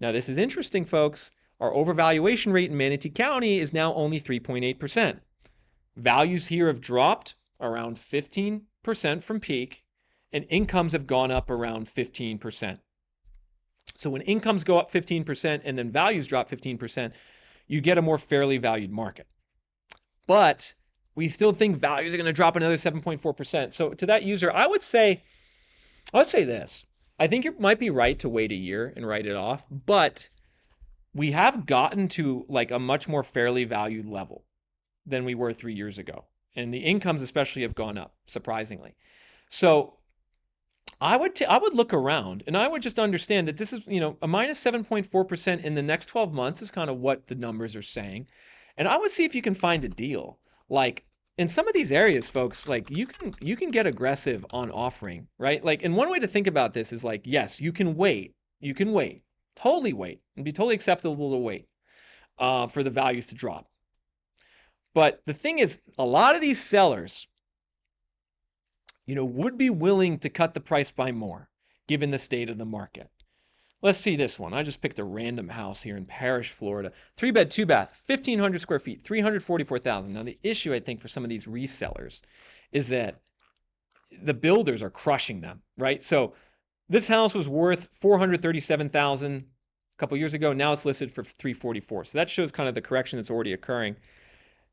Now, this is interesting, folks. Our overvaluation rate in Manatee County is now only 3.8%. Values here have dropped around 15% from peak, and incomes have gone up around 15%. So when incomes go up 15% and then values drop 15%, you get a more fairly valued market. But we still think values are going to drop another 7.4%. So to that user, I would say this. I think you might be right to wait a year and write it off, but we have gotten to like a much more fairly valued level than we were 3 years ago. And the incomes especially have gone up, surprisingly. So I would look around and I would just understand that this is, a minus 7.4% in the next 12 months is kind of what the numbers are saying. And I would see if you can find a deal. Like in some of these areas, folks, like you can get aggressive on offering, right? Like, and one way to think about this is like, yes, you can wait, totally wait, and be totally acceptable to wait for the values to drop. But the thing is, a lot of these sellers, would be willing to cut the price by more, given the state of the market. Let's see this one. I just picked a random house here in Parrish, Florida. 3-bed, 2-bath, 1,500 square feet, $344,000. Now, the issue, I think, for some of these resellers is that the builders are crushing them, right? So this house was worth $437,000 a couple years ago. Now it's listed for $344,000. So that shows kind of the correction that's already occurring.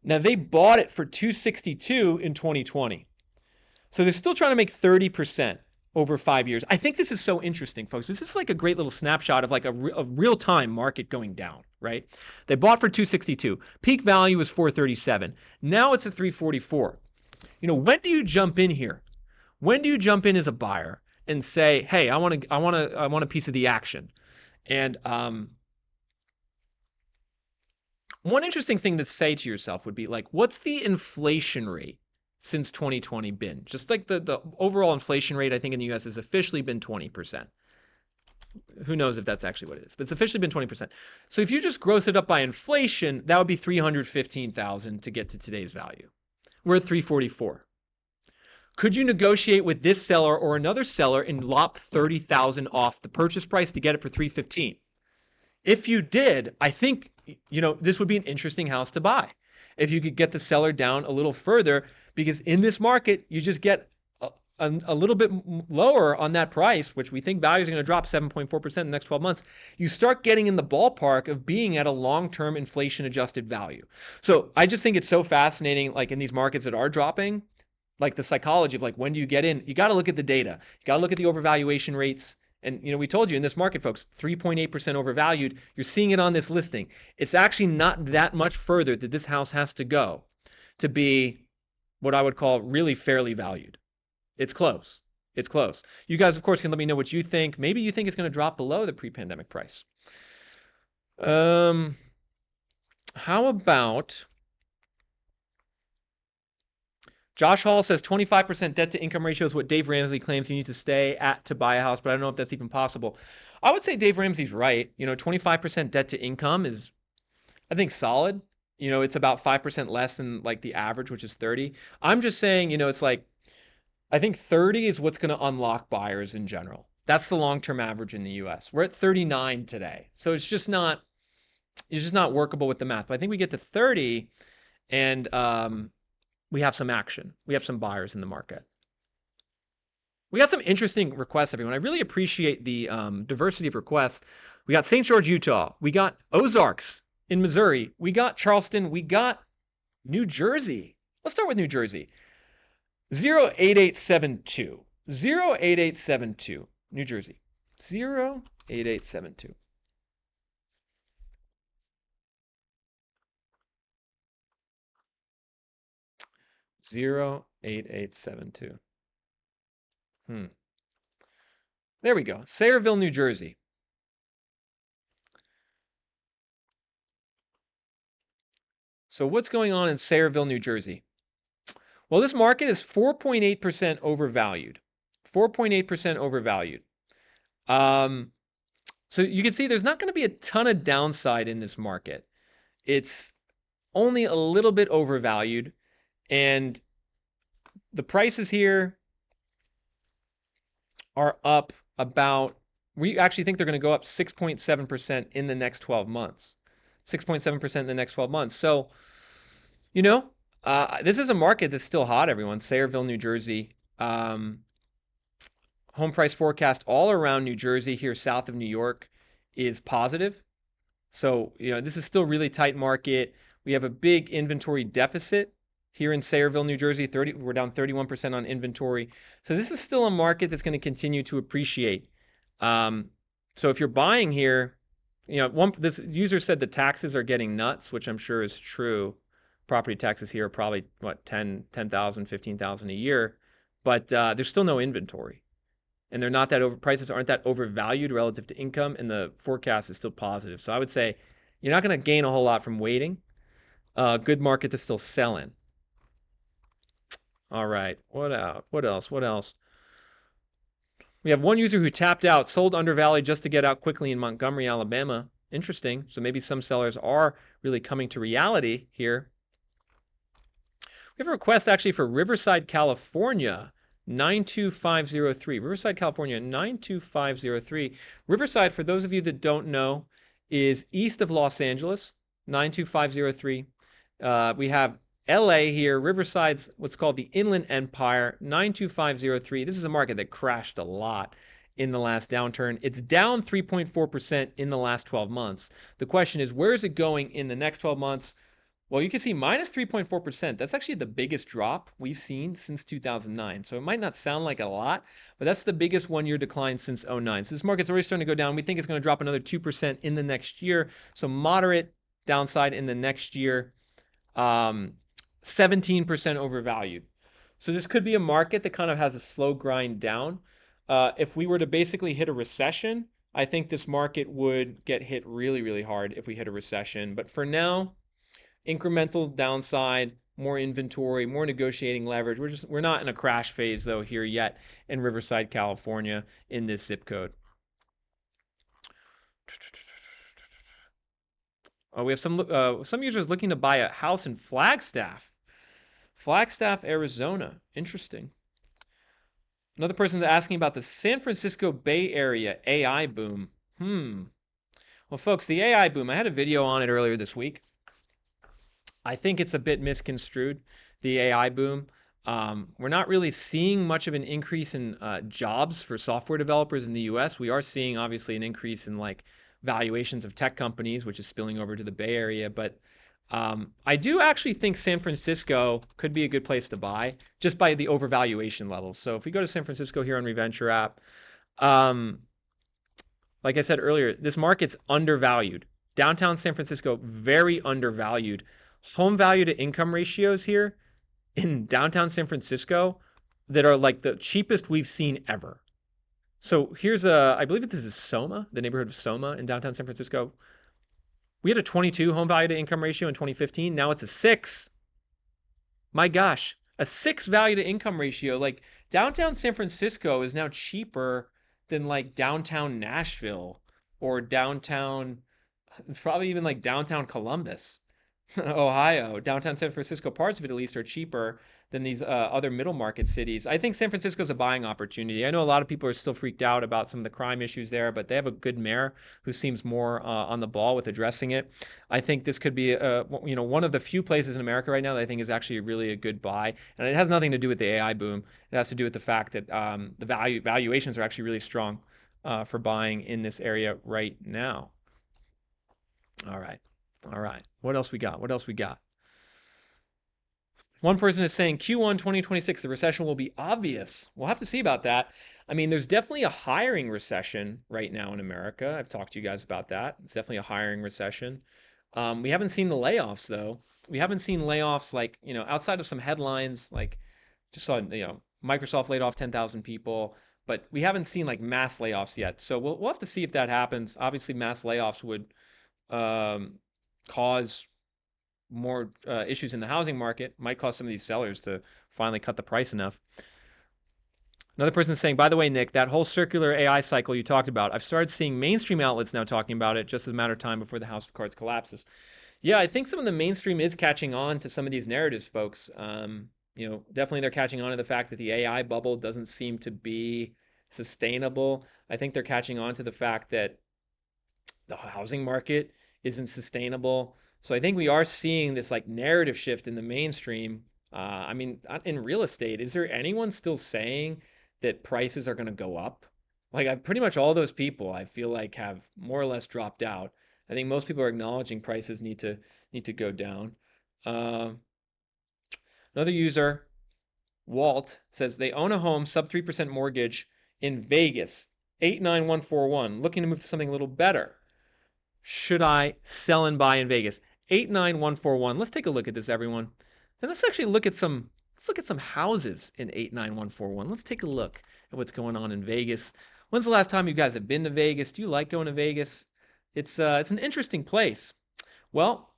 Now, they bought it for $262,000 in 2020. So they're still trying to make 30% over 5 years. I think this is so interesting, folks. This is like a great little snapshot of like a real-time market going down, right? They bought for $262,000. Peak value was $437,000. Now it's at $344,000. When do you jump in here? When do you jump in as a buyer and say, "Hey, I want a piece of the action"? And one interesting thing to say to yourself would be like, what's the inflation rate since 2020 been? Just like the overall inflation rate, I think in the US has officially been 20%. Who knows if that's actually what it is, but it's officially been 20%. So if you just gross it up by inflation, that would be $315,000 to get to today's value. We're at $344,000. Could you negotiate with this seller or another seller and lop $30,000 off the purchase price to get it for $315,000? If you did, I think, this would be an interesting house to buy. If you could get the seller down a little further, because in this market, you just get a little bit lower on that price, which we think values are going to drop 7.4% in the next 12 months. You start getting in the ballpark of being at a long-term inflation-adjusted value. So I just think it's so fascinating, like in these markets that are dropping, like the psychology of like, when do you get in? You got to look at the data. You got to look at the overvaluation rates. And, we told you in this market, folks, 3.8% overvalued. You're seeing it on this listing. It's actually not that much further that this house has to go to be what I would call really fairly valued. It's close. It's close. You guys, of course, can let me know what you think. Maybe you think it's going to drop below the pre-pandemic price. How about Josh Hall says 25% debt to income ratio is what Dave Ramsey claims you need to stay at to buy a house, but I don't know if that's even possible. I would say Dave Ramsey's right. 25% debt to income is, I think, solid. It's about 5% less than like the average, which is 30. I'm just saying, it's like, I think 30 is what's going to unlock buyers in general. That's the long-term average in the US. We're at 39 today. So it's just not workable with the math. But I think we get to 30 and we have some action. We have some buyers in the market. We got some interesting requests, everyone. I really appreciate the diversity of requests. We got St. George, Utah. We got Ozarks in Missouri. We got Charleston. We got New Jersey. Let's start with New Jersey. 08872. 08872. New Jersey. 08872. Zero 8872. There we go. Sayreville, New Jersey. So what's going on in Sayreville, New Jersey? Well, this market is 4.8% overvalued. 4.8% overvalued. So you can see there's not going to be a ton of downside in this market. It's only a little bit overvalued, and the prices here are up about, we actually think they're going to go up 6.7% in the next 12 months. 6.7% in the next 12 months. So, this is a market that's still hot, everyone. Sayreville, New Jersey. Home price forecast all around New Jersey here south of New York is positive. So, this is still really tight market. We have a big inventory deficit here in Sayreville, New Jersey. We're down 31% on inventory. So this is still a market that's going to continue to appreciate. So if you're buying here, this user said the taxes are getting nuts, which I'm sure is true. Property taxes here are probably, 10,000, 15,000 a year, but there's still no inventory. And they're not that prices aren't that overvalued relative to income, and the forecast is still positive. So I would say you're not going to gain a whole lot from waiting. Good market to still sell in. All right, what else? We have one user who tapped out, sold undervalued just to get out quickly in Montgomery, Alabama. Interesting. So maybe some sellers are really coming to reality here. We have a request actually for Riverside, California, 92503. Riverside, California, 92503. Riverside, for those of you that don't know, is east of Los Angeles, 92503. We have LA here. Riverside's what's called the Inland Empire, 92503. This is a market that crashed a lot in the last downturn. It's down 3.4% in the last 12 months. The question is, where is it going in the next 12 months? Well, you can see minus 3.4%. That's actually the biggest drop we've seen since 2009. So it might not sound like a lot, but that's the biggest one-year decline since 09. So this market's already starting to go down. We think it's going to drop another 2% in the next year. So moderate downside in the next year. 17% overvalued. So this could be a market that kind of has a slow grind down. If we were to basically hit a recession, I think this market would get hit really, really hard if we hit a recession. But for now, incremental downside, more inventory, more negotiating leverage. We're not in a crash phase though here yet in Riverside, California, in this zip code. Oh, we have some users looking to buy a house in Flagstaff, Arizona. Interesting. Another person is asking about the San Francisco Bay Area AI boom. Well, folks, the AI boom, I had a video on it earlier this week. I think it's a bit misconstrued, the AI boom. We're not really seeing much of an increase in jobs for software developers in the US. We are seeing, obviously, an increase in valuations of tech companies, which is spilling over to the Bay Area. But I do actually think San Francisco could be a good place to buy just by the overvaluation levels. So if we go to San Francisco here on Reventure app, like I said earlier, this market's undervalued. Downtown San Francisco, very undervalued. Home value to income ratios here in downtown San Francisco that are like the cheapest we've seen ever. So here's I believe this is Soma, the neighborhood of Soma in downtown San Francisco. We had a 22 home value to income ratio in 2015. Now it's a 6. My gosh, a 6 value to income ratio. Like downtown San Francisco is now cheaper than downtown Nashville or downtown, probably even downtown Columbus. Ohio, downtown San Francisco, parts of it at least are cheaper than these other middle market cities. I think San Francisco's a buying opportunity. I know a lot of people are still freaked out about some of the crime issues there, but they have a good mayor who seems more on the ball with addressing it. I think this could be one of the few places in America right now that I think is actually really a good buy, and it has nothing to do with the AI boom. It has to do with the fact that the valuations are actually really strong for buying in this area right now. All right. All right. What else we got? What else we got? One person is saying Q1 2026, the recession will be obvious. We'll have to see about that. I mean, there's definitely a hiring recession right now in America. I've talked to you guys about that. It's definitely a hiring recession. We haven't seen the layoffs though. We haven't seen layoffs like, outside of some headlines, like just saw, Microsoft laid off 10,000 people, but we haven't seen like mass layoffs yet. So we'll have to see if that happens. Obviously, mass layoffs would um, cause more issues in the housing market, might cause some of these sellers to finally cut the price enough. Another person is saying, by the way, Nick, that whole circular AI cycle you talked about, I've started seeing mainstream outlets now talking about it just as a matter of time before the house of cards collapses. Yeah, I think some of the mainstream is catching on to some of these narratives, folks. Definitely they're catching on to the fact that the AI bubble doesn't seem to be sustainable. I think they're catching on to the fact that the housing market isn't sustainable. So I think we are seeing this like narrative shift in the mainstream. I mean, in real estate, is there anyone still saying that prices are going to go up? Like, I pretty much all those people I feel like have more or less dropped out. I think most people are acknowledging prices need to go down. Uh, Another user, Walt, says they own a home sub 3% mortgage in Vegas, 89141, looking to move to something a little better. Should I sell and buy in Vegas? 89141. Let's take a look at this, everyone. And let's actually look at some houses in 89141. Let's take a look at what's going on in Vegas. When's the last time you guys have been to Vegas? Do you like going to Vegas? It's an interesting place. Well,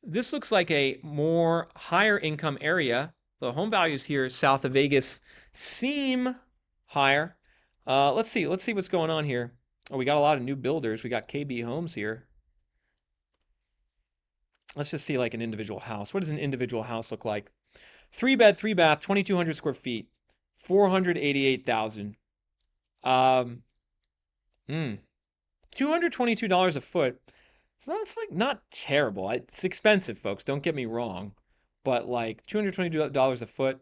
this looks like a more higher income area. The home values here south of Vegas seem higher. Let's see what's going on here. Oh, we got a lot of new builders. We got KB Homes here. Let's just see like an individual house. What does an individual house look like? 3 bed, 3 bath, 2,200 square feet, 488,000. Um, $222 a foot. So that's like not terrible. It's expensive, folks. Don't get me wrong, but like $222 a foot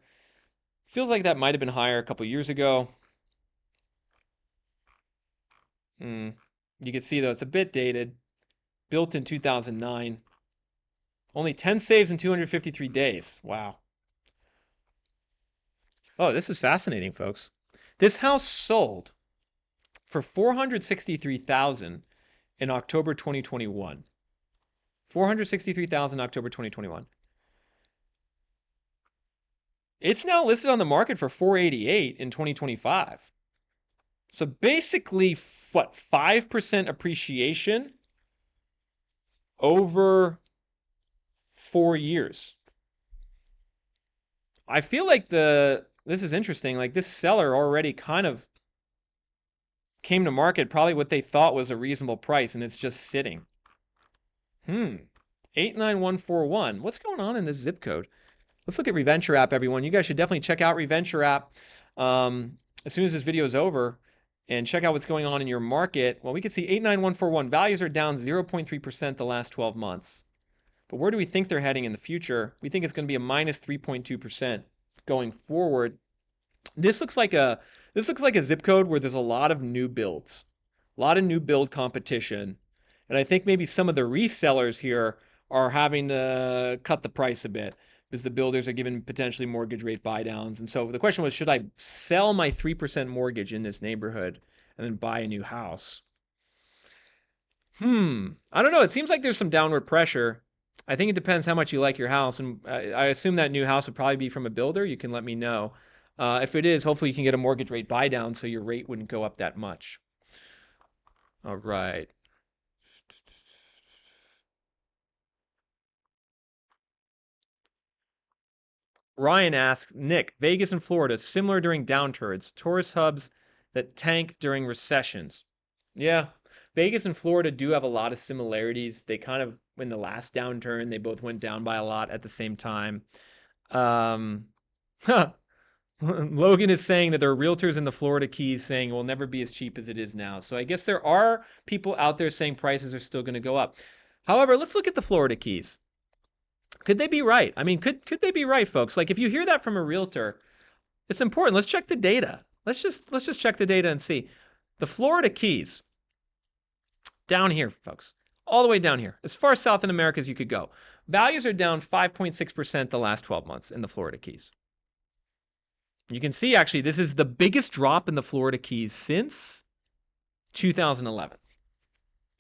feels like that might have been higher a couple years ago. You can see though it's a bit dated. Built in 2009. Only 10 saves in 253 days. Wow. Oh, this is fascinating, folks. This house sold for 463,000 in October 2021. 463,000 October 2021. It's now listed on the market for 488 in 2025. So basically, what, 5% appreciation over 4 years. I feel like this is interesting. Like this seller already kind of came to market probably what they thought was a reasonable price, and it's just sitting. 89141. What's going on in this zip code? Let's look at Reventure app, everyone. You guys should definitely check out Reventure app as soon as this video is over and check out what's going on in your market. Well, we can see 89141. Values are down 0.3% the last 12 months. But where do we think they're heading in the future? We think it's going to be a minus 3.2% going forward. This looks like a zip code where there's a lot of new builds, a lot of new build competition. And I think maybe some of the resellers here are having to cut the price a bit because the builders are giving potentially mortgage rate buy downs. And so the question was, should I sell my 3% mortgage in this neighborhood and then buy a new house? I don't know. It seems like there's some downward pressure. I think it depends how much you like your house. And I assume that new house would probably be from a builder. You can let me know. If it is, hopefully you can get a mortgage rate buy down so your rate wouldn't go up that much. All right. Ryan asks, Nick, Vegas and Florida, similar during downturns, tourist hubs that tank during recessions. Yeah, Vegas and Florida do have a lot of similarities. They kind of in the last downturn. They both went down by a lot at the same time. Um, Logan is saying that there are realtors in the Florida Keys saying it will never be as cheap as it is now. So I guess there are people out there saying prices are still going to go up. However, let's look at the Florida Keys. Could they be right? I mean, could they be right, folks? Like if you hear that from a realtor, it's important. Let's check the data. Let's just check the data and see. The Florida Keys, down here, folks, all the way down here, as far south in America as you could go. Values are down 5.6% the last 12 months in the Florida Keys. You can see, actually, this is the biggest drop in the Florida Keys since 2011.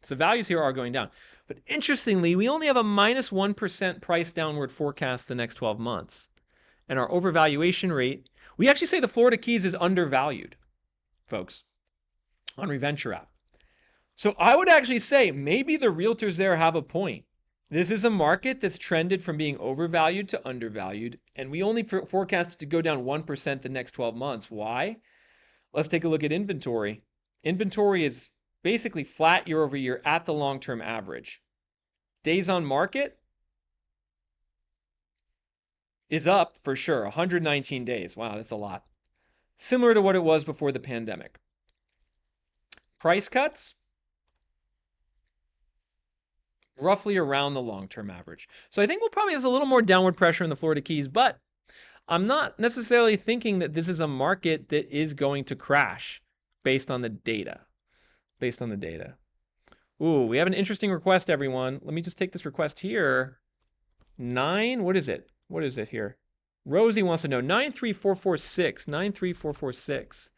So values here are going down. But interestingly, we only have a minus 1% price downward forecast the next 12 months. And our overvaluation rate, we actually say the Florida Keys is undervalued, folks, on Reventure app. So I would actually say maybe the realtors there have a point. This is a market that's trended from being overvalued to undervalued, and we only forecast it to go down 1% the next 12 months. Why? Let's take a look at inventory. Inventory is basically flat year over year at the long-term average. Days on market is up for sure, 119 days. Wow, that's a lot. Similar to what it was before the pandemic. Price cuts, roughly around the long-term average. So I think we'll probably have a little more downward pressure in the Florida Keys, but I'm not necessarily thinking that this is a market that is going to crash based on the data. Based on the data. Ooh, we have an interesting request, everyone. Let me just take this request here. 9, what is it? What is it here? Rosie wants to know 93446, 93446.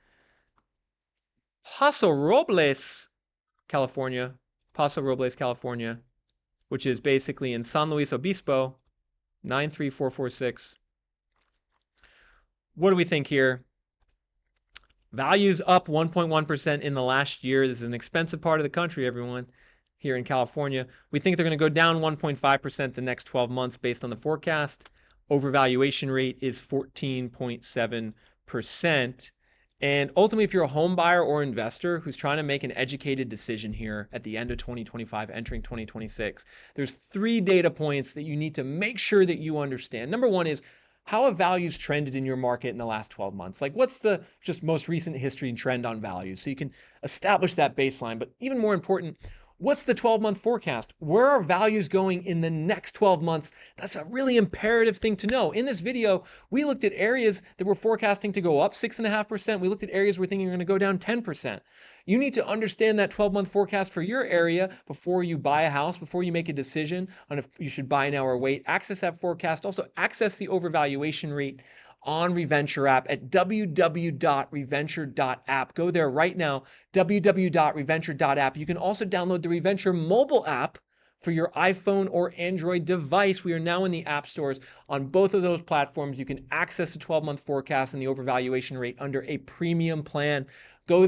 Paso Robles, California. Paso Robles, California, which is basically in San Luis Obispo, 93446. What do we think here? Values up 1.1% in the last year. This is an expensive part of the country, everyone, here in California. We think they're going to go down 1.5% the next 12 months based on the forecast. Overvaluation rate is 14.7%. And ultimately, if you're a home buyer or investor who's trying to make an educated decision here at the end of 2025, entering 2026, there's 3 data points that you need to make sure that you understand. Number 1 is, how have values trended in your market in the last 12 months? Like what's the just most recent history and trend on values? So you can establish that baseline. But even more important, what's the 12-month forecast? Where are values going in the next 12 months? That's a really imperative thing to know. In this video, we looked at areas that we're forecasting to go up 6.5%. We looked at areas we're thinking are going to go down 10%. You need to understand that 12-month forecast for your area before you buy a house, before you make a decision on if you should buy now or wait. Access that forecast. Also, access the overvaluation rate on Reventure app at www.reventure.app. Go there right now, www.reventure.app. You can also download the Reventure mobile app for your iPhone or Android device. We are now in the app stores on both of those platforms. You can access the 12-month forecast and the overvaluation rate under a premium plan. Go there.